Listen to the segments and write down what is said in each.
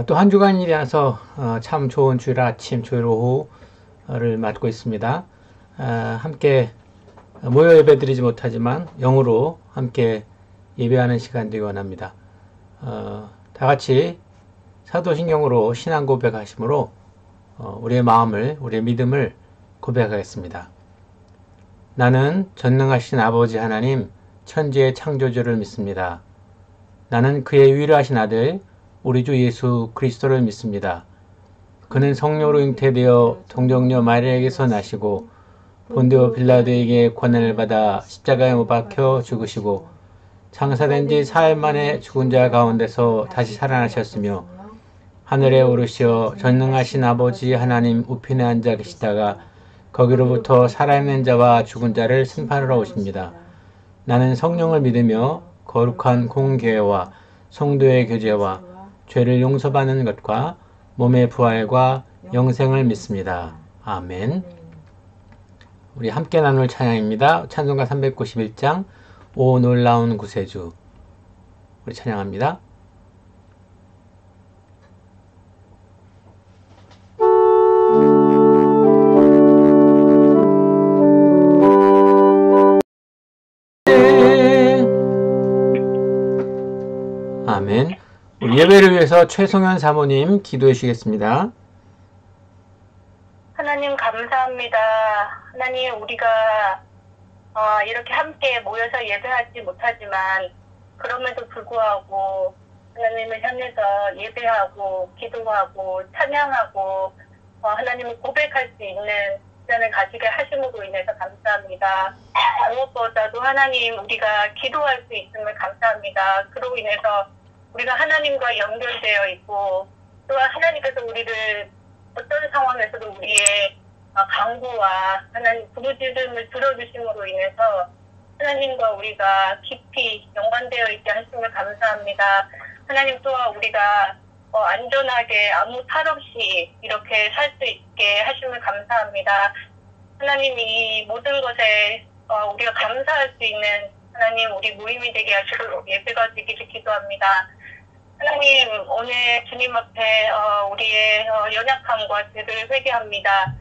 또 한 주간이 되어서 참 좋은 주일 아침, 주일 오후를 맞고 있습니다. 함께 모여 예배드리지 못하지만 영으로 함께 예배하는 시간 되기 원합니다. 다 같이 사도신경으로 신앙 고백하심으로 우리의 마음을, 우리의 믿음을 고백하겠습니다. 나는 전능하신 아버지 하나님, 천지의 창조주를 믿습니다. 나는 그의 유일하신 아들, 우리 주 예수 그리스도를 믿습니다. 그는 성령으로 잉태되어 동정녀 마리아에게서 나시고 본디오 빌라도에게 고난을 받아 십자가에 못 박혀 죽으시고 장사된 지 4일 만에 죽은 자 가운데서 다시 살아나셨으며 하늘에 오르시어 전능하신 아버지 하나님 우편에 앉아 계시다가 거기로부터 살아있는 자와 죽은 자를 심판하러 오십니다. 나는 성령을 믿으며 거룩한 공교회와 성도의 교제와 죄를 용서받는 것과 몸의 부활과 영생을 믿습니다. 아멘. 우리 함께 나눌 찬양입니다. 찬송가 391장 오 놀라운 구세주. 우리 찬양합니다. 아멘. 우리 예배를 위해서 최송현 사모님 기도해 주시겠습니다. 하나님 감사합니다. 하나님 우리가 이렇게 함께 모여서 예배하지 못하지만 그럼에도 불구하고 하나님을 향해서 예배하고 기도하고 찬양하고 하나님을 고백할 수 있는 시간을 가지게 하심으로 인해서 감사합니다. 무엇보다도 하나님 우리가 기도할 수 있음을 감사합니다. 그로 인해서 우리가 하나님과 연결되어 있고 또한 하나님께서 우리를 어떤 상황에서도 우리의 간구와 하나님 부르짖음을 들어주심으로 인해서 하나님과 우리가 깊이 연관되어 있게 하심을 감사합니다. 하나님 또한 우리가 안전하게 아무 탈 없이 이렇게 살 수 있게 하심을 감사합니다. 하나님 이 모든 것에 우리가 감사할 수 있는 하나님 우리 모임이 되게 하시고 예배가 되기를 기도합니다. 하나님 오늘 주님 앞에 우리의 연약함과 죄를 회개합니다.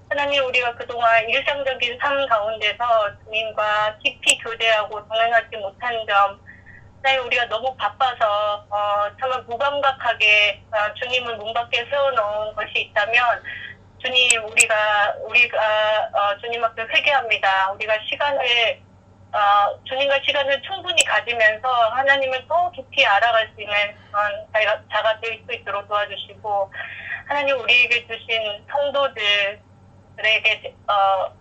하나님 우리가 그동안 일상적인 삶 가운데서 주님과 깊이 교제하고 동행하지 못한 점, 하나님 우리가 너무 바빠서 정말 무감각하게 주님을 문 밖에 세워놓은 것이 있다면 주님 우리가 주님 앞에 회개합니다. 우리가 주님과 시간을 충분히 가지면서 하나님을 더 깊이 알아갈 수 있는 자가 될 수 있도록 도와주시고 하나님 우리에게 주신 성도들에게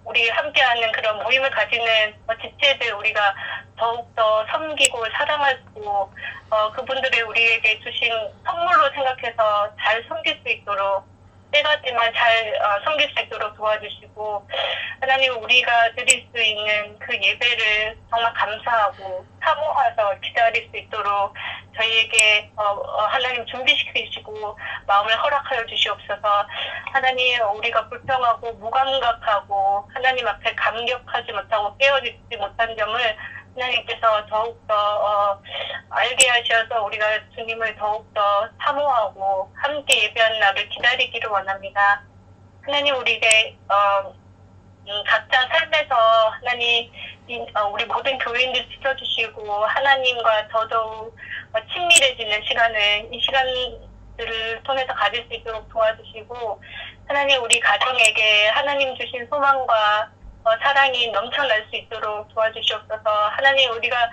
우리 함께하는 그런 모임을 가지는 지체들 우리가 더욱더 섬기고 사랑하고 그분들의 우리에게 주신 선물로 생각해서 잘 섬길 수 있도록 때가 되면 잘 섬길 수 있도록 도와주시고 하나님 우리가 드릴 수 있는 그 예배를 정말 감사하고 사모해서 기다릴 수 있도록 저희에게 하나님 준비시키시고 마음을 허락하여 주시옵소서. 하나님 우리가 불평하고 무감각하고 하나님 앞에 감격하지 못하고 깨어있지 못한 점을 하나님께서 더욱더 알게 하셔서 우리가 주님을 더욱더 사모하고 함께 예배하는 날을 기다리기를 원합니다. 하나님 우리에게 각자 삶에서 하나님 우리 모든 교인들 지켜주시고 하나님과 더더욱 친밀해지는 시간을 이 시간들을 통해서 가질 수 있도록 도와주시고 하나님 우리 가정에게 하나님 주신 소망과 사랑이 넘쳐날 수 있도록 도와주시옵소서. 하나님 우리가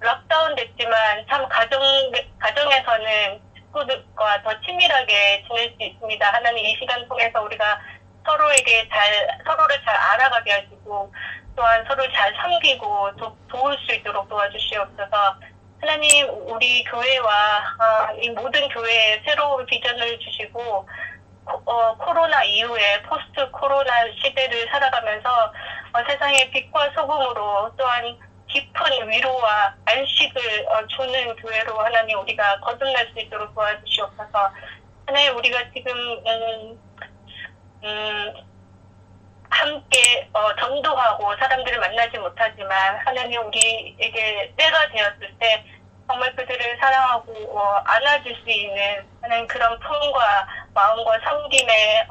락다운 됐지만 참 가정에서는 식구들과 더 친밀하게 지낼 수 있습니다. 하나님 이 시간 통해서 우리가 서로를 잘 알아가게 하시고 또한 서로를 잘 섬기고 도울 수 있도록 도와주시옵소서. 하나님 우리 교회와 이 모든 교회에 새로운 비전을 주시고 코로나 이후에 포스트 코로나 시대를 살아가면서 세상의 빛과 소금으로 또한 깊은 위로와 안식을 주는 교회로 하나님 우리가 거듭날 수 있도록 도와주시옵소서. 하나님 우리가 지금 함께 전도하고 사람들을 만나지 못하지만 하나님 우리에게 때가 되었을 때 정말 그들을 사랑하고 안아줄 수 있는 하나님 그런 품과 마음과 섬김의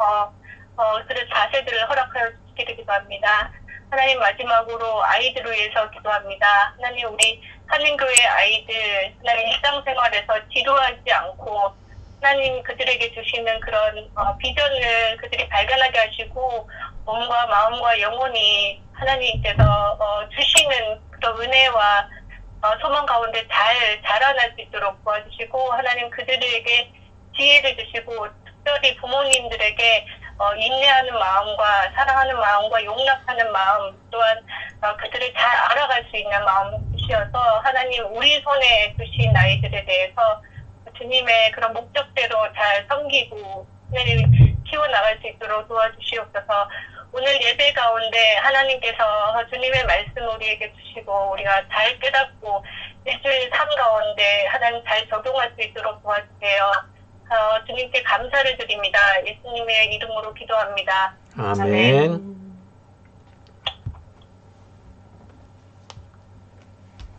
그런 자세들을 허락하여 주시기를 기도합니다. 하나님 마지막으로 아이들을 위해서 기도합니다. 하나님 우리 한인교회 아이들 하나님 일상생활에서 지루하지 않고 하나님 그들에게 주시는 그런 비전을 그들이 발견하게 하시고 몸과 마음과 영혼이 하나님께서 주시는 그런 은혜와 소망 가운데 잘 자라날 수 있도록 도와주시고 하나님 그들에게 지혜를 주시고 특별히 부모님들에게 인내하는 마음과 사랑하는 마음과 용납하는 마음 또한 그들을 잘 알아갈 수 있는 마음 주시어서 하나님 우리 손에 주신 아이들에 대해서 주님의 그런 목적대로 잘 섬기고 하나님 키워나갈 수 있도록 도와주시옵소서. 오늘 예배 가운데 하나님께서 주님의 말씀 우리에게 주시고 우리가 잘 깨닫고 일주일 삶 가운데 하나님 잘 적용할 수 있도록 도와주세요. 주님께 감사를 드립니다. 예수님의 이름으로 기도합니다. 아멘.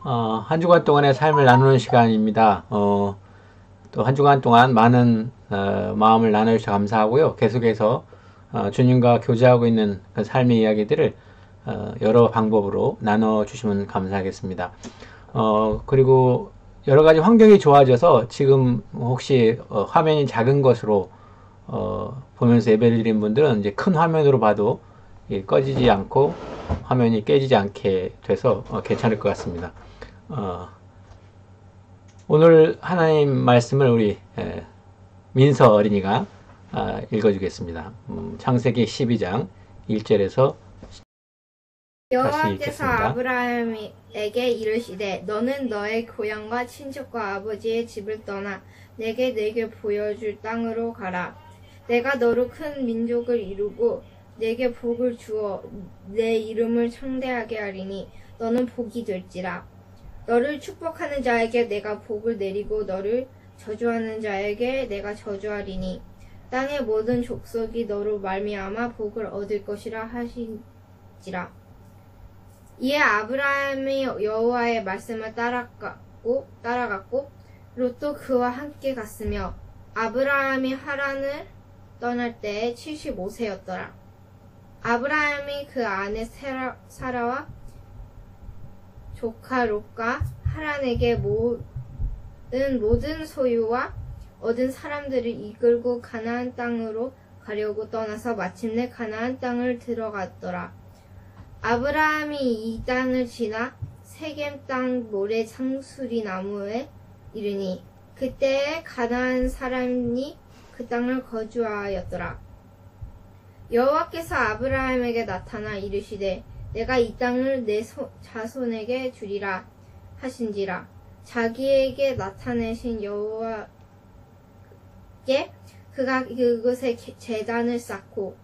한 주간 동안의 삶을 나누는 시간입니다. 또 한 주간 동안 많은 마음을 나눠주셔서 감사하고요. 계속해서 주님과 교제하고 있는 그 삶의 이야기들을 여러 방법으로 나눠주시면 감사하겠습니다. 그리고 여러 가지 환경이 좋아져서 지금 혹시 화면이 작은 것으로 보면서 예배를 드린 분들은 이제 큰 화면으로 봐도 꺼지지 않고 화면이 깨지지 않게 돼서 괜찮을 것 같습니다. 오늘 하나님 말씀을 우리 민서 어린이가 읽어주겠습니다. 창세기 12장 1절에서 여호와께서 아브라함에게 이르시되 너는 너의 고향과 친척과 아버지의 집을 떠나 내게 보여줄 땅으로 가라. 내가 너로 큰 민족을 이루고 내게 복을 주어 내 이름을 창대하게 하리니 너는 복이 될지라. 너를 축복하는 자에게 내가 복을 내리고 너를 저주하는 자에게 내가 저주하리니 땅의 모든 족속이 너로 말미암아 복을 얻을 것이라 하시니라. 이에 아브라함이 여호와의 말씀을 따라갔고 롯도 그와 함께 갔으며 아브라함이 하란을 떠날 때에 75세였더라. 아브라함이 그 아내 사라와 조카 롯과 하란에게 모든 소유와 얻은 사람들을 이끌고 가나안 땅으로 가려고 떠나서 마침내 가나안 땅을 들어갔더라. 아브라함이 이 땅을 지나 세겜 땅 모래 상수리 나무에 이르니 그때에 가나안 사람이 그 땅을 거주하였더라. 여호와께서 아브라함에게 나타나 이르시되 내가 이 땅을 내 자손에게 주리라 하신지라. 자기에게 나타내신 여호와께 그가 그곳에 제단을 쌓고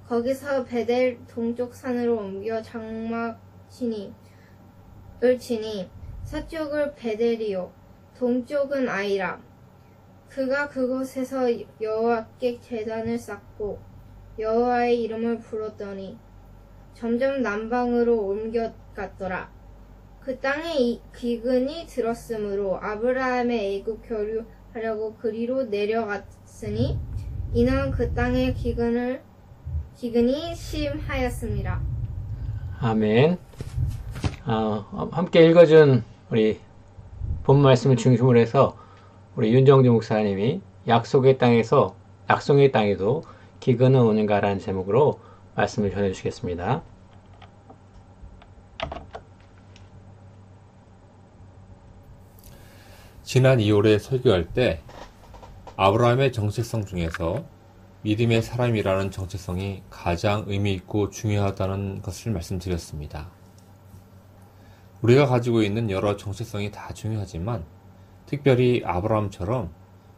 거기서 베델 동쪽 산으로 옮겨 장막을 치니 서쪽을 베델이요 동쪽은 아이라. 그가 그곳에서 여호와께 제단을 쌓고 여호와의 이름을 불렀더니 점점 남방으로 옮겨갔더라. 그 땅에 기근이 들었으므로 아브라함의 애굽 거류하려고 그리로 내려갔으니 이는 그 땅에 기근이 심하였습니다. 아멘. 함께 읽어준 우리 본 말씀을 중심으로 해서 우리 윤정주 목사님이 약속의 땅에도 기근은 오는가라는 제목으로 말씀을 전해주시겠습니다. 지난 2월에 설교할 때 아브라함의 정체성 중에서 믿음의 사람이라는 정체성이 가장 의미 있고 중요하다는 것을 말씀드렸습니다. 우리가 가지고 있는 여러 정체성이 다 중요하지만 특별히 아브라함처럼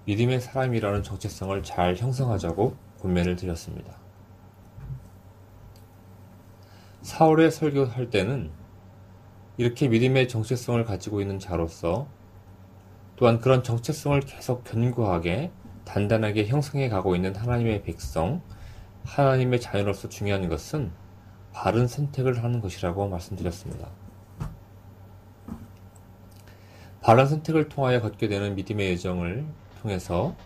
믿음의 사람이라는 정체성을 잘 형성하자고 권면을 드렸습니다. 4월에 설교할 때는 이렇게 믿음의 정체성을 가지고 있는 자로서 또한 그런 정체성을 계속 견고하게 단단하게 형성해 가고 있는 하나님의 백성, 하나님의 자녀로서 중요한 것은 바른 선택을 하는 것이라고 말씀드렸습니다. 바른 선택을 통하여 걷게 되는 믿음의 여정을 통해서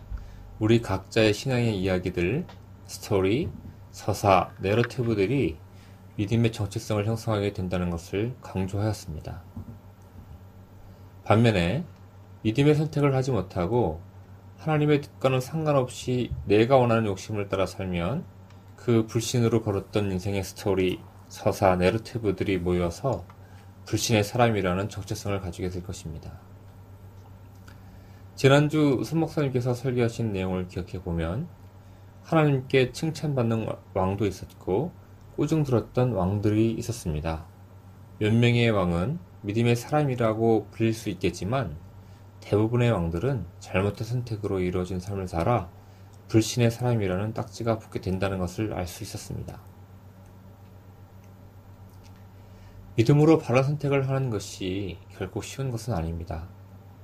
우리 각자의 신앙의 이야기들, 스토리, 서사, 내러티브들이 믿음의 정체성을 형성하게 된다는 것을 강조하였습니다. 반면에 믿음의 선택을 하지 못하고 하나님의 뜻과는 상관없이 내가 원하는 욕심을 따라 살면 그 불신으로 걸었던 인생의 스토리, 서사, 내러티브들이 모여서 불신의 사람이라는 정체성을 가지게 될 것입니다. 지난주 손 목사님께서 설교하신 내용을 기억해보면 하나님께 칭찬받는 왕도 있었고 꾸중 들었던 왕들이 있었습니다. 몇 명의 왕은 믿음의 사람이라고 불릴 수 있겠지만 대부분의 왕들은 잘못된 선택으로 이루어진 삶을 살아 불신의 사람이라는 딱지가 붙게 된다는 것을 알 수 있었습니다. 믿음으로 바른 선택을 하는 것이 결코 쉬운 것은 아닙니다.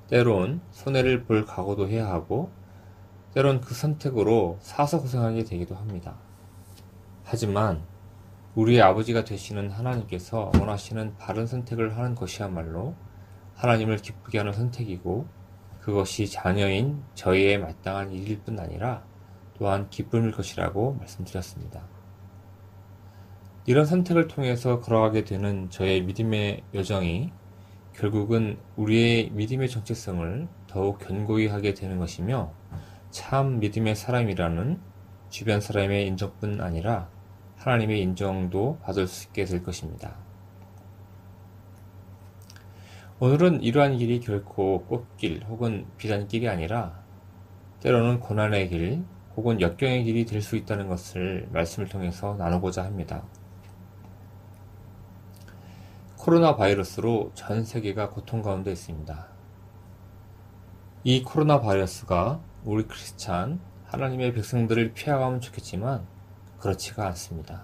때론 손해를 볼 각오도 해야 하고 때론 그 선택으로 사서 고생하게 되기도 합니다. 하지만 우리의 아버지가 되시는 하나님께서 원하시는 바른 선택을 하는 것이야말로 하나님을 기쁘게 하는 선택이고 그것이 자녀인 저희의 마땅한 일일 뿐 아니라 또한 기쁨일 것이라고 말씀드렸습니다. 이런 선택을 통해서 걸어가게 되는 저의 믿음의 여정이 결국은 우리의 믿음의 정체성을 더욱 견고히 하게 되는 것이며 참 믿음의 사람이라는 주변 사람의 인정뿐 아니라 하나님의 인정도 받을 수 있게 될 것입니다. 오늘은 이러한 길이 결코 꽃길 혹은 비단길이 아니라 때로는 고난의 길 혹은 역경의 길이 될 수 있다는 것을 말씀을 통해서 나누고자 합니다. 코로나 바이러스로 전 세계가 고통 가운데 있습니다. 이 코로나 바이러스가 우리 크리스찬 하나님의 백성들을 피해가면 좋겠지만 그렇지가 않습니다.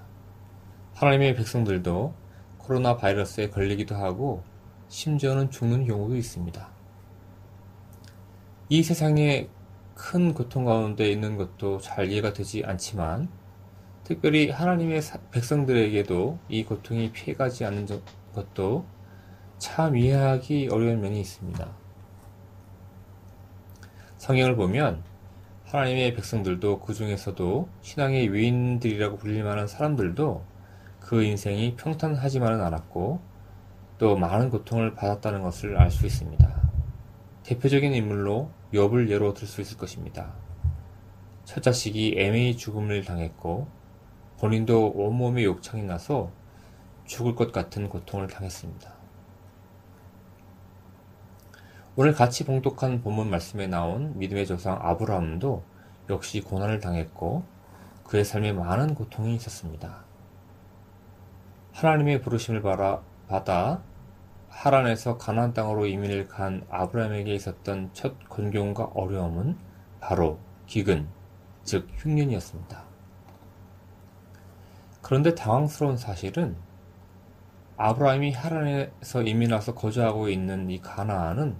하나님의 백성들도 코로나 바이러스에 걸리기도 하고 심지어는 죽는 경우도 있습니다. 이 세상에 큰 고통 가운데 있는 것도 잘 이해가 되지 않지만 특별히 하나님의 백성들에게도 이 고통이 피해가지 않는 것도 참 이해하기 어려운 면이 있습니다. 성경을 보면 하나님의 백성들도 그 중에서도 신앙의 위인들이라고 불릴 만한 사람들도 그 인생이 평탄하지만은 않았고 또 많은 고통을 받았다는 것을 알 수 있습니다. 대표적인 인물로 욥을 예로 들 수 있을 것입니다. 첫 자식이 애매히 죽음을 당했고 본인도 온몸에 욕창이 나서 죽을 것 같은 고통을 당했습니다. 오늘 같이 봉독한 본문 말씀에 나온 믿음의 조상 아브라함도 역시 고난을 당했고 그의 삶에 많은 고통이 있었습니다. 하나님의 부르심을 받아 하란에서 가나안 땅으로 이민을 간 아브라함에게 있었던 첫 곤경과 어려움은 바로 기근, 즉 흉년이었습니다. 그런데 당황스러운 사실은 아브라함이 하란에서 이민 와서 거주하고 있는 이 가나안은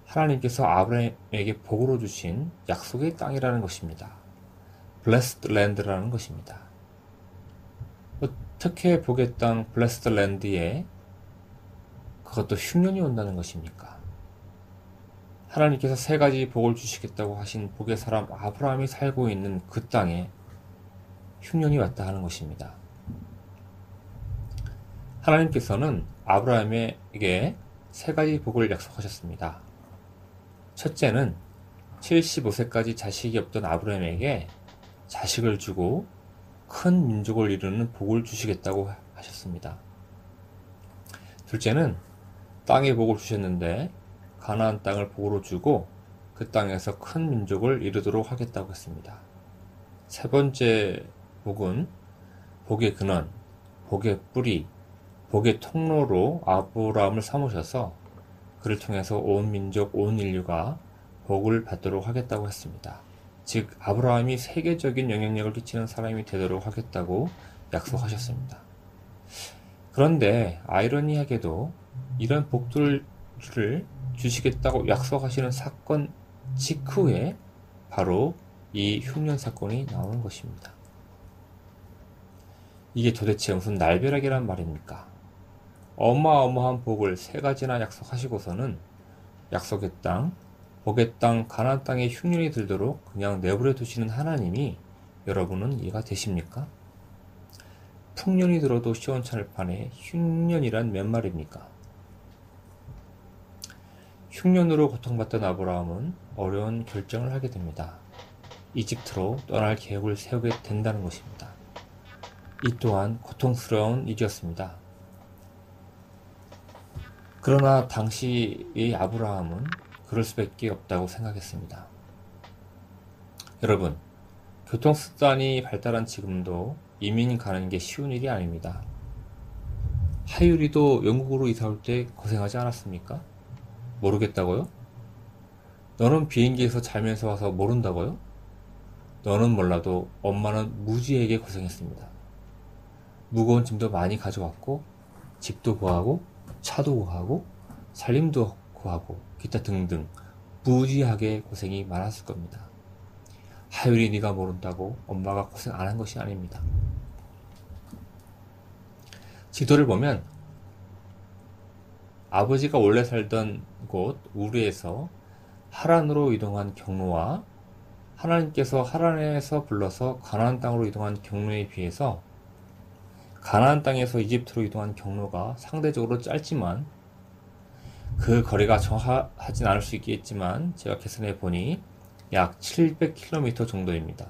하나님께서 아브라함에게 복으로 주신 약속의 땅이라는 것입니다. Blessed Land라는 것입니다. 어떻게 복의 땅 Blessed Land에 그것도 흉년이 온다는 것입니까? 하나님께서 세 가지 복을 주시겠다고 하신 복의 사람 아브라함이 살고 있는 그 땅에 흉년이 왔다 하는 것입니다. 하나님께서는 아브라함에게 세 가지 복을 약속하셨습니다. 첫째는 75세까지 자식이 없던 아브라함에게 자식을 주고 큰 민족을 이루는 복을 주시겠다고 하셨습니다. 둘째는 땅의 복을 주셨는데 가나안 땅을 복으로 주고 그 땅에서 큰 민족을 이루도록 하겠다고 했습니다. 세 번째 복은 복의 근원, 복의 뿌리, 복의 통로로 아브라함을 삼으셔서 그를 통해서 온 민족, 온 인류가 복을 받도록 하겠다고 했습니다. 즉 아브라함이 세계적인 영향력을 끼치는 사람이 되도록 하겠다고 약속하셨습니다. 그런데 아이러니하게도 이런 복들을 주시겠다고 약속하시는 사건 직후에 바로 이 흉년 사건이 나오는 것입니다. 이게 도대체 무슨 날벼락이란 말입니까? 어마어마한 복을 세 가지나 약속하시고서는 약속의 땅, 복의 땅, 가나안 땅에 흉년이 들도록 그냥 내버려 두시는 하나님이 여러분은 이해가 되십니까? 풍년이 들어도 시원찮을 판에 흉년이란 몇 말입니까? 흉년으로 고통받던 아브라함은 어려운 결정을 하게 됩니다. 이집트로 떠날 계획을 세우게 된다는 것입니다. 이 또한 고통스러운 일이었습니다. 그러나 당시의 아브라함은 그럴 수밖에 없다고 생각했습니다. 여러분, 교통수단이 발달한 지금도 이민 가는 게 쉬운 일이 아닙니다. 하율이도 영국으로 이사 올 때 고생하지 않았습니까? 모르겠다고요? 너는 비행기에서 자면서 와서 모른다고요? 너는 몰라도 엄마는 무지하게 고생했습니다. 무거운 짐도 많이 가져왔고, 집도 구하고, 차도 구하고, 살림도 구하고, 기타 등등 무지하게 고생이 많았을 겁니다. 하율이 네가 모른다고 엄마가 고생 안 한 것이 아닙니다. 지도를 보면 아버지가 원래 살던 곳 우르에서 하란으로 이동한 경로와 하나님께서 하란에서 불러서 가나안 땅으로 이동한 경로에 비해서 가나안 땅에서 이집트로 이동한 경로가 상대적으로 짧지만 그 거리가 정확하진 않을 수 있겠지만 제가 계산해 보니 약 700km 정도입니다.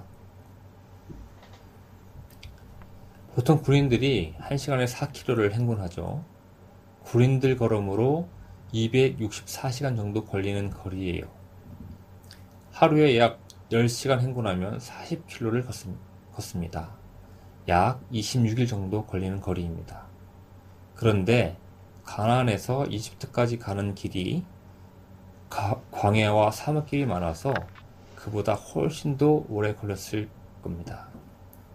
보통 군인들이 1시간에 4km를 행군하죠. 군인들 걸음으로 264시간 정도 걸리는 거리예요. 하루에 약 10시간 행군하면 40km를 걷습니다. 약 26일 정도 걸리는 거리입니다. 그런데 가나안에서 이집트까지 가는 길이 광야와 사막길이 많아서 그보다 훨씬 더 오래 걸렸을 겁니다.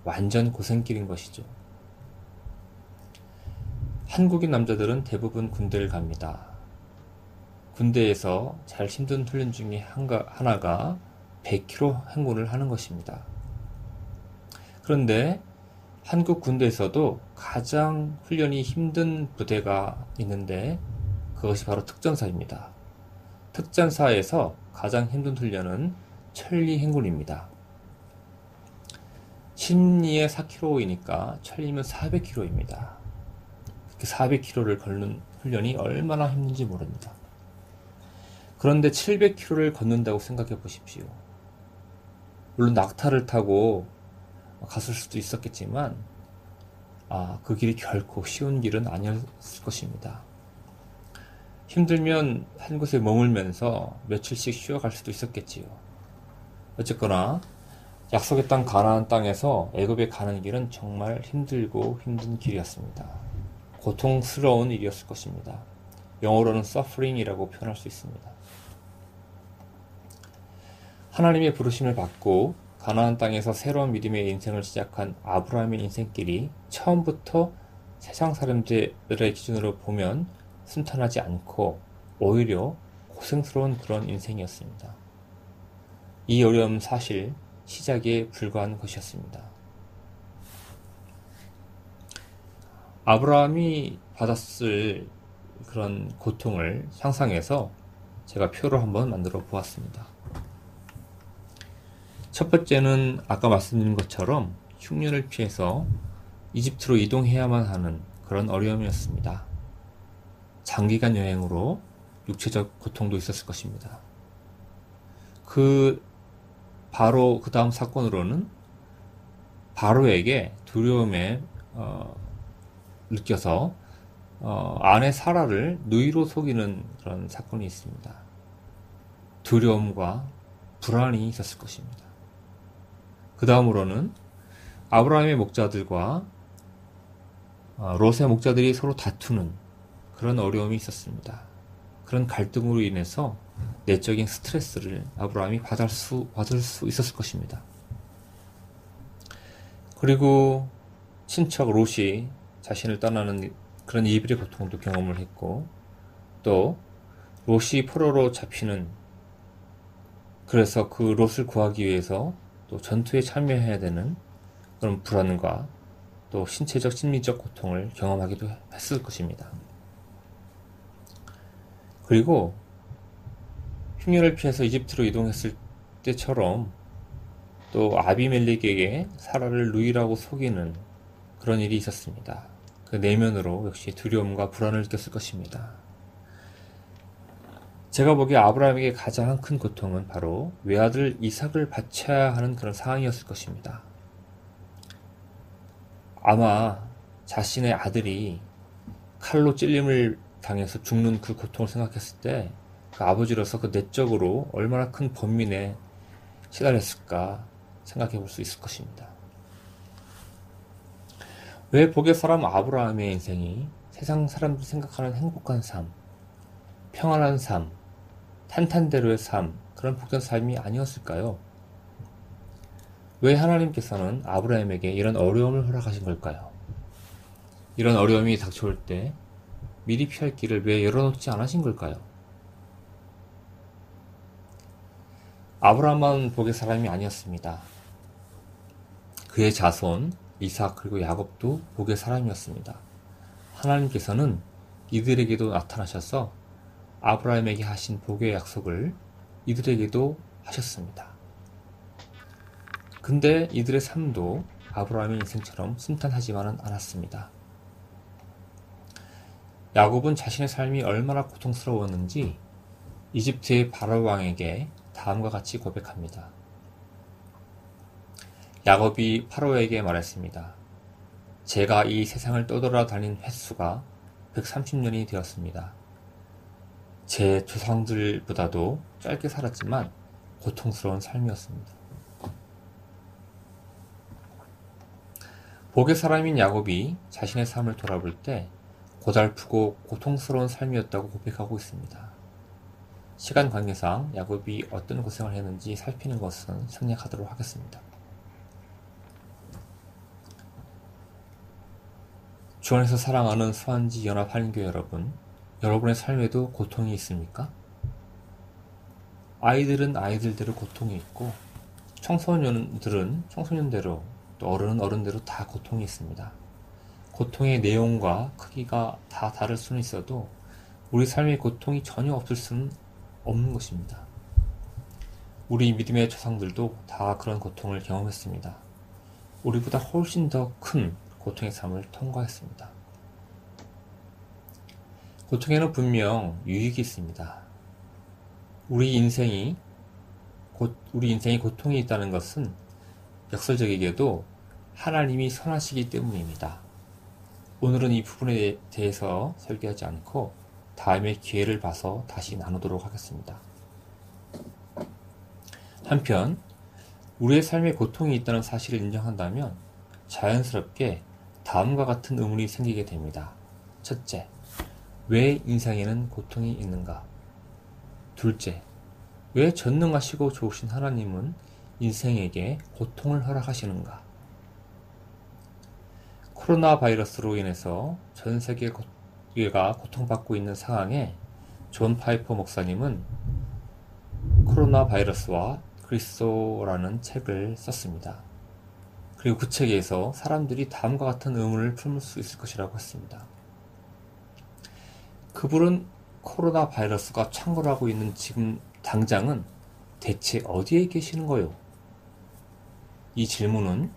완전 고생길인 것이죠. 한국인 남자들은 대부분 군대를 갑니다. 군대에서 제일 힘든 훈련 중에 하나가 100km 행군을 하는 것입니다. 그런데 한국 군대에서도 가장 훈련이 힘든 부대가 있는데 그것이 바로 특전사입니다. 특전사에서 가장 힘든 훈련은 천리 행군입니다. 심리에 4km이니까 천리면 400km입니다. 400km를 걷는 훈련이 얼마나 힘든지 모릅니다. 그런데 700km를 걷는다고 생각해 보십시오. 물론 낙타를 타고 갔을 수도 있었겠지만 그 길이 결코 쉬운 길은 아니었을 것입니다. 힘들면 한 곳에 머물면서 며칠씩 쉬어갈 수도 있었겠지요. 어쨌거나 약속의 땅 가나안 땅에서 애굽에 가는 길은 정말 힘들고 힘든 길이었습니다. 고통스러운 일이었을 것입니다. 영어로는 suffering이라고 표현할 수 있습니다. 하나님의 부르심을 받고 가나안 땅에서 새로운 믿음의 인생을 시작한 아브라함의 인생길이 처음부터 세상 사람들의 기준으로 보면 순탄하지 않고 오히려 고생스러운 그런 인생이었습니다. 이 어려움 사실 시작에 불과한 것이었습니다. 아브라함이 받았을 그런 고통을 상상해서 제가 표를 한번 만들어 보았습니다. 첫 번째는 아까 말씀드린 것처럼 흉년을 피해서 이집트로 이동해야만 하는 그런 어려움이었습니다. 장기간 여행으로 육체적 고통도 있었을 것입니다. 바로 그 다음 사건으로는 바로에게 두려움에 느껴서 아내 사라를 누이로 속이는 그런 사건이 있습니다. 두려움과 불안이 있었을 것입니다. 그 다음으로는 아브라함의 목자들과 롯의 목자들이 서로 다투는 그런 어려움이 있었습니다. 그런 갈등으로 인해서 내적인 스트레스를 아브라함이 받을 수 있었을 것입니다. 그리고 친척 롯이 자신을 떠나는 그런 이별의 고통도 경험을 했고, 또 롯이 포로로 잡히는, 그래서 그 롯을 구하기 위해서 또 전투에 참여해야 되는 그런 불안과 또 신체적 심리적 고통을 경험하기도 했을 것입니다. 그리고 생년을 피해서 이집트로 이동했을 때처럼 또 아비멜렉에게 사라를 누이라고 속이는 그런 일이 있었습니다. 그 내면으로 역시 두려움과 불안을 느꼈을 것입니다. 제가 보기에 아브라함에게 가장 큰 고통은 바로 외아들 이삭을 바쳐야 하는 그런 상황이었을 것입니다. 아마 자신의 아들이 칼로 찔림을 당해서 죽는 그 고통을 생각했을 때 그 아버지로서 그 내적으로 얼마나 큰 번민에 시달렸을까 생각해 볼 수 있을 것입니다. 왜 복의 사람 아브라함의 인생이 세상 사람들이 생각하는 행복한 삶, 평안한 삶, 탄탄대로의 삶, 그런 복된 삶이 아니었을까요? 왜 하나님께서는 아브라함에게 이런 어려움을 허락하신 걸까요? 이런 어려움이 닥쳐올 때 미리 피할 길을 왜 열어놓지 않으신 걸까요? 아브라함은 복의 사람이 아니었습니다. 그의 자손 이삭 그리고 야곱도 복의 사람이었습니다. 하나님께서는 이들에게도 나타나셔서 아브라함에게 하신 복의 약속을 이들에게도 하셨습니다. 근데 이들의 삶도 아브라함의 인생처럼 순탄하지만은 않았습니다. 야곱은 자신의 삶이 얼마나 고통스러웠는지 이집트의 바로 왕에게 다음과 같이 고백합니다. 야곱이 파로에게 말했습니다. 제가 이 세상을 떠돌아다닌 횟수가 130년이 되었습니다. 제 조상들보다도 짧게 살았지만 고통스러운 삶이었습니다. 복의 사람인 야곱이 자신의 삶을 돌아볼 때 고달프고 고통스러운 삶이었다고 고백하고 있습니다. 시간 관계상 야곱이 어떤 고생을 했는지 살피는 것은 생략하도록 하겠습니다. 주 안에서 사랑하는 수완지 연합 한인교회 여러분, 여러분의 삶에도 고통이 있습니까? 아이들은 아이들대로 고통이 있고 청소년들은 청소년대로 또 어른은 어른대로 다 고통이 있습니다. 고통의 내용과 크기가 다 다를 수는 있어도 우리 삶에 고통이 전혀 없을 수는 없는 것입니다. 우리 믿음의 조상들도 다 그런 고통을 경험했습니다. 우리보다 훨씬 더 큰 고통의 삶을 통과했습니다. 고통에는 분명 유익이 있습니다. 우리 인생이 고통이 있다는 것은 역설적이게도 하나님이 선하시기 때문입니다. 오늘은 이 부분에 대해서 설교하지 않고 다음에 기회를 봐서 다시 나누도록 하겠습니다. 한편 우리의 삶에 고통이 있다는 사실을 인정한다면 자연스럽게 다음과 같은 의문이 생기게 됩니다. 첫째, 왜 인생에는 고통이 있는가? 둘째, 왜 전능하시고 좋으신 하나님은 인생에게 고통을 허락하시는가? 코로나 바이러스로 인해서 전 세계가 고통받고 있는 상황에 존 파이퍼 목사님은 코로나 바이러스와 그리스도라는 책을 썼습니다. 그리고 그 책에서 사람들이 다음과 같은 의문을 품을 수 있을 것이라고 했습니다. 그분은 코로나 바이러스가 창궐하고 있는 지금 당장은 대체 어디에 계시는 거요? 이 질문은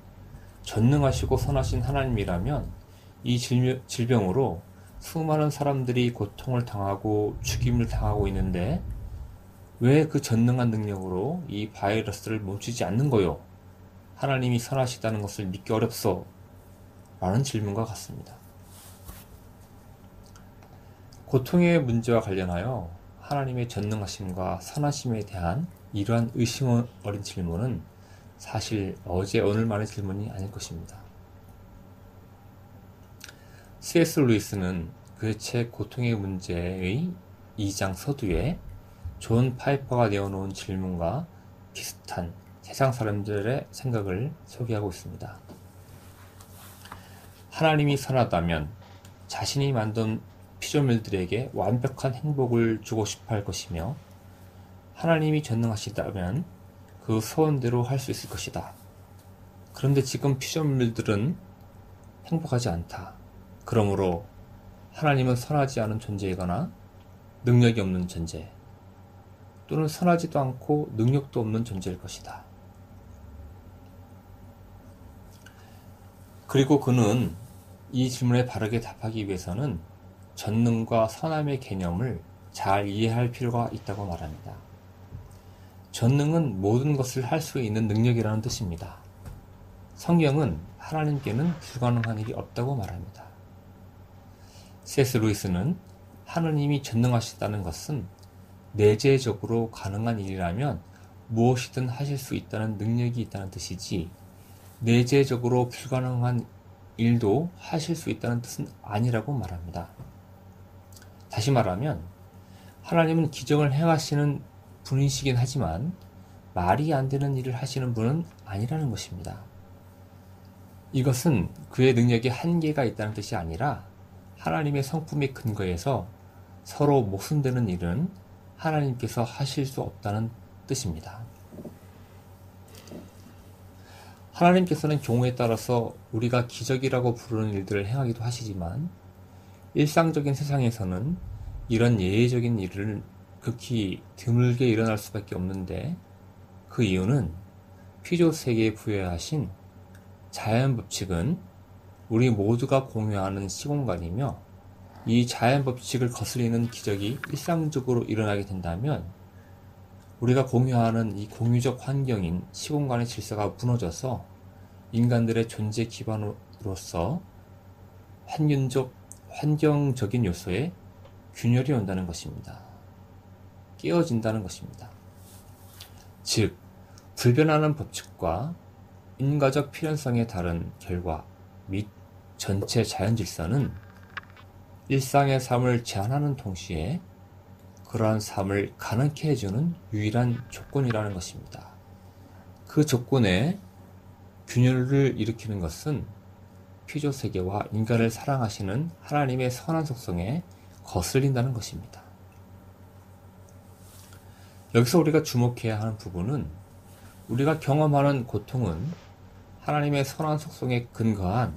전능하시고 선하신 하나님이라면 이 질병으로 수많은 사람들이 고통을 당하고 죽임을 당하고 있는데 왜 그 전능한 능력으로 이 바이러스를 멈추지 않는 거요? 하나님이 선하시다는 것을 믿기 어렵소? 라는 질문과 같습니다. 고통의 문제와 관련하여 하나님의 전능하심과 선하심에 대한 이러한 의심 어린 질문은 사실 어제 오늘만의 질문이 아닐 것입니다. C.S. 루이스는 그의 책 고통의 문제의 2장 서두에 존 파이퍼가 내어놓은 질문과 비슷한 세상 사람들의 생각을 소개하고 있습니다. 하나님이 선하다면 자신이 만든 피조물들에게 완벽한 행복을 주고 싶어 할 것이며 하나님이 전능하시다면 그 소원대로 할 수 있을 것이다. 그런데 지금 피조물들은 행복하지 않다. 그러므로 하나님은 선하지 않은 존재이거나 능력이 없는 존재, 또는 선하지도 않고 능력도 없는 존재일 것이다. 그리고 그는 이 질문에 바르게 답하기 위해서는 전능과 선함의 개념을 잘 이해할 필요가 있다고 말합니다. 전능은 모든 것을 할 수 있는 능력이라는 뜻입니다. 성경은 하나님께는 불가능한 일이 없다고 말합니다. C.S. 루이스는 하느님이 전능하시다는 것은 내재적으로 가능한 일이라면 무엇이든 하실 수 있다는 능력이 있다는 뜻이지, 내재적으로 불가능한 일도 하실 수 있다는 뜻은 아니라고 말합니다. 다시 말하면 하나님은 기적을 행하시는 분이시긴 하지만 말이 안 되는 일을 하시는 분은 아니라는 것입니다. 이것은 그의 능력에 한계가 있다는 뜻이 아니라 하나님의 성품에 근거해서 서로 모순되는 일은 하나님께서 하실 수 없다는 뜻입니다. 하나님께서는 경우에 따라서 우리가 기적이라고 부르는 일들을 행하기도 하시지만 일상적인 세상에서는 이런 예외적인 일을 극히 드물게 일어날 수밖에 없는데, 그 이유는 피조세계에 부여하신 자연법칙은 우리 모두가 공유하는 시공간이며, 이 자연법칙을 거스리는 기적이 일상적으로 일어나게 된다면 우리가 공유하는 이 공유적 환경인 시공간의 질서가 무너져서 인간들의 존재 기반으로서 환경적인 요소에 균열이 온다는 것입니다. 깨어진다는 것입니다. 즉, 불변하는 법칙과 인과적 필연성에 따른 결과 및 전체 자연 질서는 일상의 삶을 제한하는 동시에 그러한 삶을 가능케 해주는 유일한 조건이라는 것입니다. 그 조건에 균열을 일으키는 것은 피조세계와 인간을 사랑하시는 하나님의 선한 속성에 거슬린다는 것입니다. 여기서 우리가 주목해야 하는 부분은 우리가 경험하는 고통은 하나님의 선한 속성에 근거한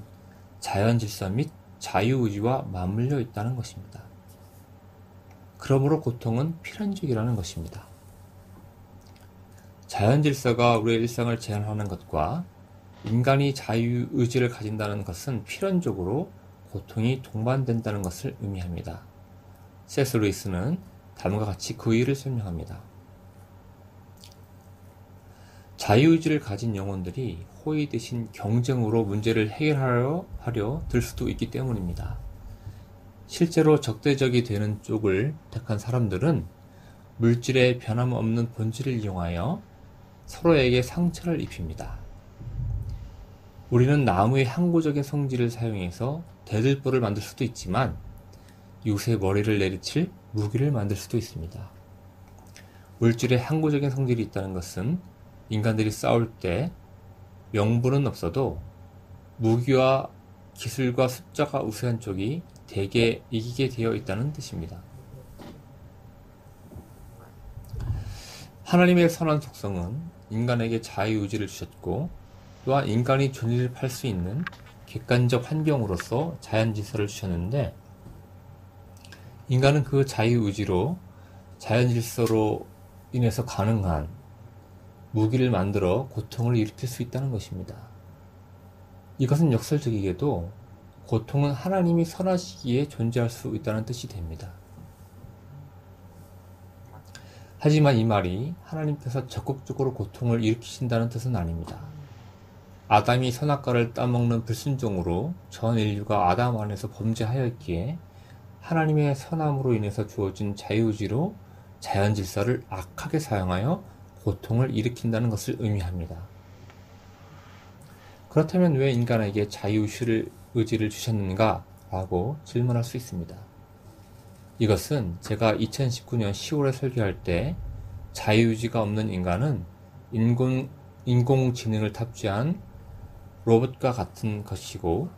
자연 질서 및 자유의지와 맞물려 있다는 것입니다. 그러므로 고통은 필연적이라는 것입니다. 자연 질서가 우리의 일상을 제한하는 것과 인간이 자유의지를 가진다는 것은 필연적으로 고통이 동반된다는 것을 의미합니다. C.S. 루이스는 다음과 같이 그 이유를 설명합니다. 자유의지를 가진 영혼들이 호의 대신 경쟁으로 문제를 해결하려 들 수도 있기 때문입니다. 실제로 적대적이 되는 쪽을 택한 사람들은 물질의 변함없는 본질을 이용하여 서로에게 상처를 입힙니다. 우리는 나무의 항구적인 성질을 사용해서 대들보를 만들 수도 있지만 이웃의 머리를 내리칠 무기를 만들 수도 있습니다. 물질의 항구적인 성질이 있다는 것은 인간들이 싸울 때 명분은 없어도 무기와 기술과 숫자가 우세한 쪽이 대개 이기게 되어 있다는 뜻입니다. 하나님의 선한 속성은 인간에게 자유의지를 주셨고, 또한 인간이 존립할 수 있는 객관적 환경으로서 자연질서를 주셨는데, 인간은 그 자유의지로 자연질서로 인해서 가능한 무기를 만들어 고통을 일으킬 수 있다는 것입니다. 이것은 역설적이게도 고통은 하나님이 선하시기에 존재할 수 있다는 뜻이 됩니다. 하지만 이 말이 하나님께서 적극적으로 고통을 일으키신다는 뜻은 아닙니다. 아담이 선악과를 따먹는 불순종으로 전 인류가 아담 안에서 범죄하였기에 하나님의 선함으로 인해서 주어진 자유의지로 자연질서를 악하게 사용하여 고통을 일으킨다는 것을 의미합니다. 그렇다면 왜 인간에게 자유의지를 주셨는가? 라고 질문할 수 있습니다. 이것은 제가 2019년 10월에 설교할 때 자유의지가 없는 인간은 인공지능을 탑재한 로봇과 같은 것이고,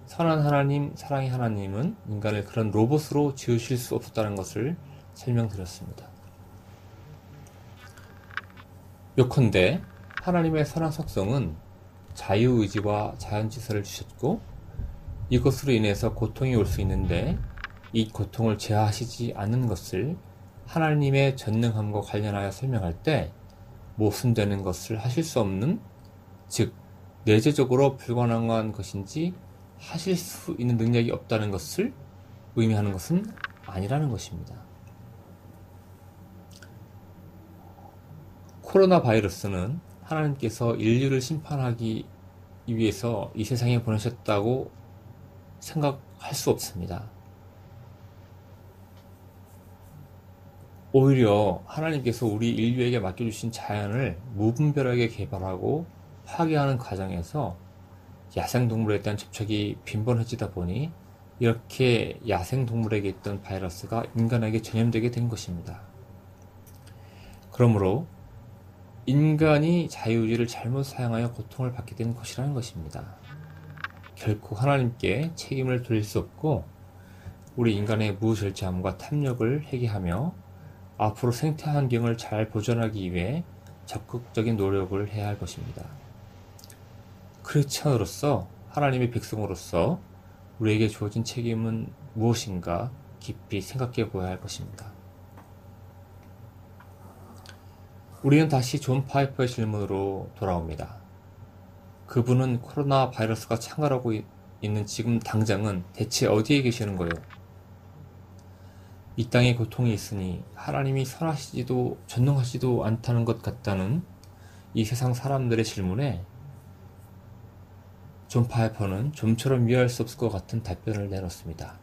선한 하나님, 사랑의 하나님은 인간을 그런 로봇으로 지으실 수 없었다는 것을 설명드렸습니다. 요컨대 하나님의 선한 속성은 자유의지와 자연질서를 주셨고, 이것으로 인해서 고통이 올 수 있는데 이 고통을 제어하시지 않는 것을 하나님의 전능함과 관련하여 설명할 때 모순되는 것을 하실 수 없는, 즉 내재적으로 불가능한 것인지 하실 수 있는 능력이 없다는 것을 의미하는 것은 아니라는 것입니다. 코로나 바이러스는 하나님께서 인류를 심판하기 위해서 이 세상에 보내셨다고 생각할 수 없습니다. 오히려 하나님께서 우리 인류에게 맡겨주신 자연을 무분별하게 개발하고 파괴하는 과정에서 야생동물에 대한 접촉이 빈번해지다 보니 이렇게 야생동물에게 있던 바이러스가 인간에게 전염되게 된 것입니다. 그러므로 인간이 자유의지를 잘못 사용하여 고통을 받게 된 것이라는 것입니다. 결코 하나님께 책임을 돌릴 수 없고 우리 인간의 무절제함과 탐욕을 회개하며 앞으로 생태 환경을 잘 보존하기 위해 적극적인 노력을 해야 할 것입니다. 크리스천으로서, 하나님의 백성으로서 우리에게 주어진 책임은 무엇인가 깊이 생각해 보아야 할 것입니다. 우리는 다시 존 파이퍼의 질문으로 돌아옵니다. 그분은 코로나 바이러스가 창궐하고 있는 지금 당장은 대체 어디에 계시는 거예요? 이 땅에 고통이 있으니 하나님이 선하시지도 전능하시지도 않다는 것 같다는 이 세상 사람들의 질문에 존 파이퍼는 좀처럼 이해할 수 없을 것 같은 답변을 내놓습니다.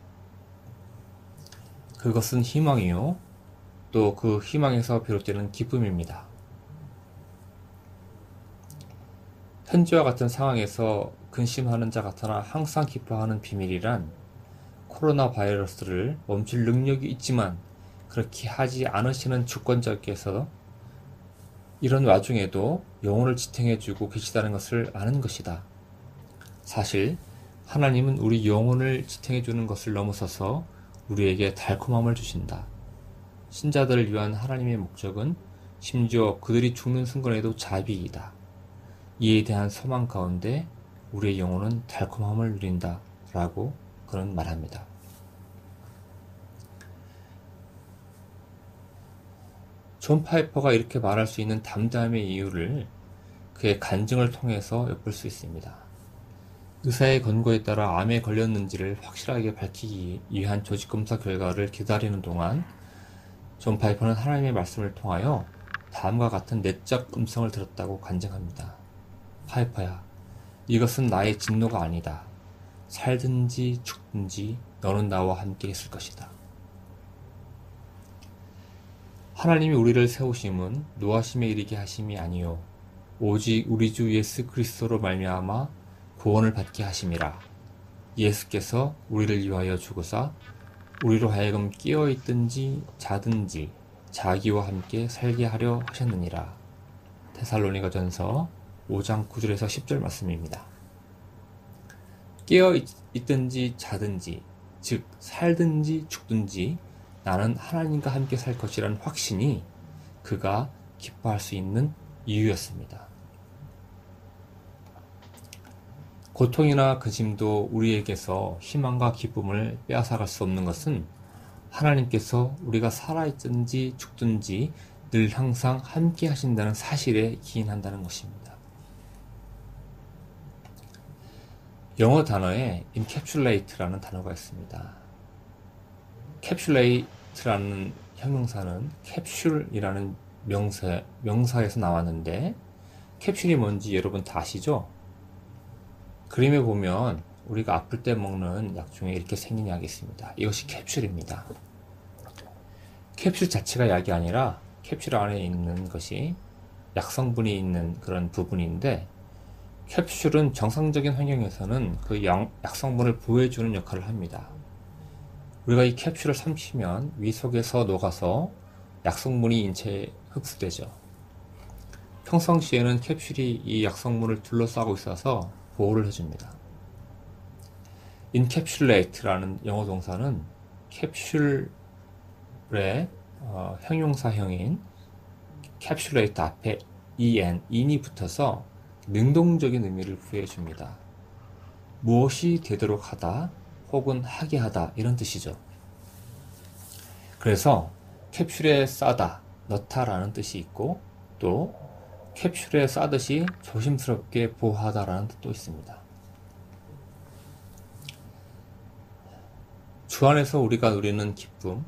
그것은 희망이요, 또 그 희망에서 비롯되는 기쁨입니다. 현재와 같은 상황에서 근심하는 자 같으나 항상 기뻐하는 비밀이란 코로나 바이러스를 멈출 능력이 있지만 그렇게 하지 않으시는 주권자께서 이런 와중에도 영혼을 지탱해주고 계시다는 것을 아는 것이다. 사실 하나님은 우리 영혼을 지탱해주는 것을 넘어서서 우리에게 달콤함을 주신다. 신자들을 위한 하나님의 목적은 심지어 그들이 죽는 순간에도 자비이다. 이에 대한 소망 가운데 우리의 영혼은 달콤함을 누린다 라고 그는 말합니다. 존 파이퍼가 이렇게 말할 수 있는 담대함의 이유를 그의 간증을 통해서 엿볼 수 있습니다. 의사의 권고에 따라 암에 걸렸는지를 확실하게 밝히기 위한 조직검사 결과를 기다리는 동안 존 파이퍼는 하나님의 말씀을 통하여 다음과 같은 내적 음성을 들었다고 간증합니다. 파이퍼야, 이것은 나의 진노가 아니다. 살든지 죽든지 너는 나와 함께 있을 것이다. 하나님이 우리를 세우심은 노하심에 이르게 하심이 아니요 오직 우리 주 예수 그리스도로 말미암아 구원을 받게 하심이라. 예수께서 우리를 위하여 죽으사 우리로 하여금 깨어있든지 자든지 자기와 함께 살게 하려 하셨느니라. 데살로니가전서 5장 9절에서 10절 말씀입니다. 깨어있든지 자든지, 즉 살든지 죽든지 나는 하나님과 함께 살 것이라는 확신이 그가 기뻐할 수 있는 이유였습니다. 고통이나 근심도 우리에게서 희망과 기쁨을 빼앗아갈 수 없는 것은 하나님께서 우리가 살아있든지 죽든지 늘 항상 함께 하신다는 사실에 기인한다는 것입니다. 영어 단어에 encapsulate라는 단어가 있습니다. capsulate라는 형용사는 캡슐이라는 명사에서 나왔는데 캡슐이 뭔지 여러분 다 아시죠? 그림에 보면 우리가 아플 때 먹는 약 중에 이렇게 생긴 약이 있습니다. 이것이 캡슐입니다. 캡슐 자체가 약이 아니라 캡슐 안에 있는 것이 약성분이 있는 그런 부분인데 캡슐은 정상적인 환경에서는 그 약성분을 보호해주는 역할을 합니다. 우리가 이 캡슐을 삼키면 위 속에서 녹아서 약성분이 인체에 흡수되죠. 평상시에는 캡슐이 이 약성분을 둘러싸고 있어서 보호를 해줍니다. encapsulate라는 영어 동사는 캡슐의 형용사형인 capsulate 앞에 in이 붙어서 능동적인 의미를 부여해줍니다. 무엇이 되도록 하다 혹은 하게 하다 이런 뜻이죠. 그래서 캡슐에 싸다, 넣다라는 뜻이 있고 또 캡슐에 싸듯이 조심스럽게 보호하다라는 뜻도 있습니다. 주 안에서 우리가 누리는 기쁨,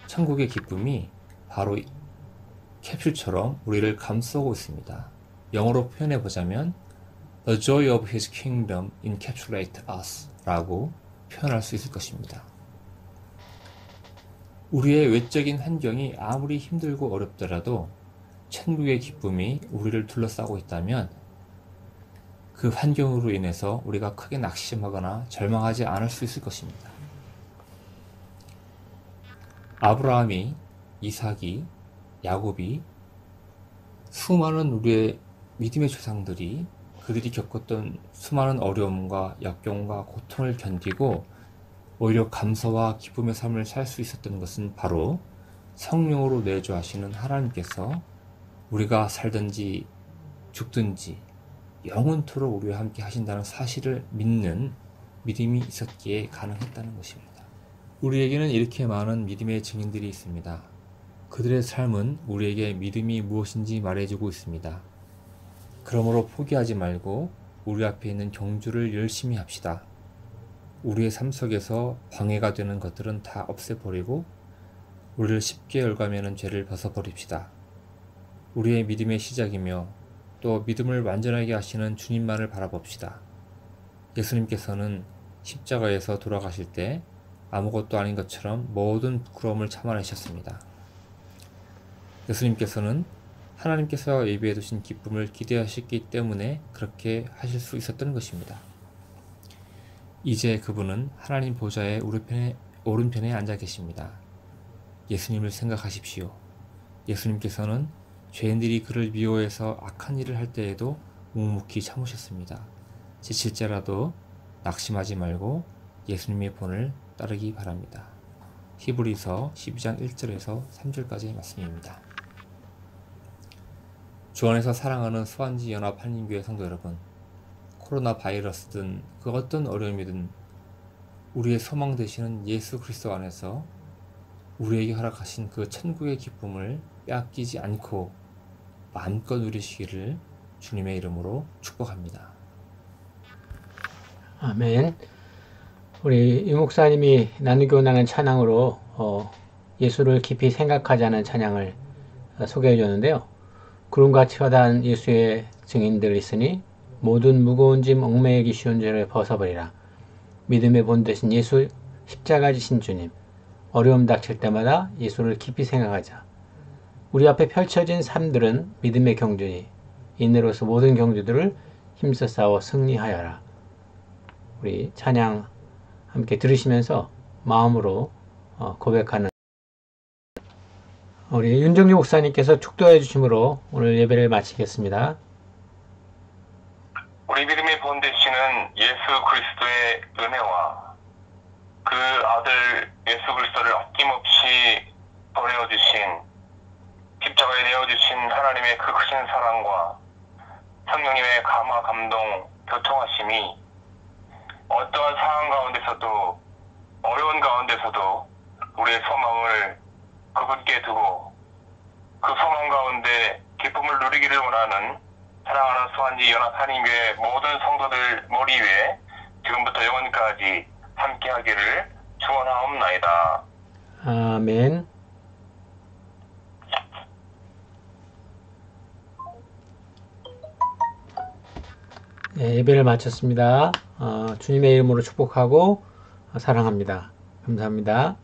천국의 기쁨이 바로 캡슐처럼 우리를 감싸고 있습니다. 영어로 표현해 보자면 The joy of his kingdom encapsulates us 라고 표현할 수 있을 것입니다. 우리의 외적인 환경이 아무리 힘들고 어렵더라도 천국의 기쁨이 우리를 둘러싸고 있다면 그 환경으로 인해서 우리가 크게 낙심하거나 절망하지 않을 수 있을 것입니다. 아브라함이, 이삭이, 야곱이, 수많은 우리의 믿음의 조상들이 그들이 겪었던 수많은 어려움과 역경과 고통을 견디고 오히려 감사와 기쁨의 삶을 살 수 있었던 것은 바로 성령으로 내주하시는 하나님께서 우리가 살든지 죽든지 영원토록 우리와 함께 하신다는 사실을 믿는 믿음이 있었기에 가능했다는 것입니다. 우리에게는 이렇게 많은 믿음의 증인들이 있습니다. 그들의 삶은 우리에게 믿음이 무엇인지 말해주고 있습니다. 그러므로 포기하지 말고 우리 앞에 있는 경주를 열심히 합시다. 우리의 삶 속에서 방해가 되는 것들은 다 없애버리고 우리를 쉽게 얽어매는 죄를 벗어버립시다. 우리의 믿음의 시작이며 또 믿음을 완전하게 하시는 주님만을 바라봅시다. 예수님께서는 십자가에서 돌아가실 때 아무것도 아닌 것처럼 모든 부끄러움을 참아내셨습니다. 예수님께서는 하나님께서 예비해 두신 기쁨을 기대하셨기 때문에 그렇게 하실 수 있었던 것입니다. 이제 그분은 하나님 보좌의 오른편에 앉아 계십니다. 예수님을 생각하십시오. 예수님께서는 죄인들이 그를 미워해서 악한 일을 할 때에도 묵묵히 참으셨습니다. 지칠지라도 낙심하지 말고 예수님의 본을 따르기 바랍니다. 히브리서 12장 1절에서 3절까지의 말씀입니다. 주 안에서 사랑하는 수완지 연합 한인교회 성도 여러분, 코로나 바이러스든 그 어떤 어려움이든 우리의 소망 되시는 예수 그리스도 안에서 우리에게 허락하신 그 천국의 기쁨을 빼앗기지 않고 마음껏 누리시기를 주님의 이름으로 축복합니다. 아멘. 우리 유 목사님이 나누고 나는 찬양으로 예수를 깊이 생각하자는 찬양을 소개해 줬는데요. 구름같이 와닿은 예수의 증인들 있으니 모든 무거운 짐 얽매이기 쉬운 죄를 벗어버리라. 믿음의 본 되신 예수 십자가 지신 주님, 어려움 닥칠 때마다 예수를 깊이 생각하자. 우리 앞에 펼쳐진 삶들은 믿음의 경주니 인내로서 모든 경주들을 힘써 싸워 승리하여라. 우리 찬양 함께 들으시면서 마음으로 고백하는 우리 윤정주 목사님께서 축도해 주심으로 오늘 예배를 마치겠습니다. 우리 믿음의 본 되시는 예수 그리스도의 은혜와 그 아들 예수 그리스도를 아낌없이 보내어주신 십자가에 내어주신 하나님의 그 크신 사랑과 성령님의 감화 감동 교통하심이 어떠한 상황 가운데서도 어려운 가운데서도 우리의 소망을 그분께 두고 그 소망 가운데 기쁨을 누리기를 원하는 사랑하는 수완지 연합 한인교회 모든 성도들 머리 위에 지금부터 영원까지 함께하기를 축원하옵나이다. 아멘. 네, 예배를 마쳤습니다. 주님의 이름으로 축복하고 사랑합니다. 감사합니다.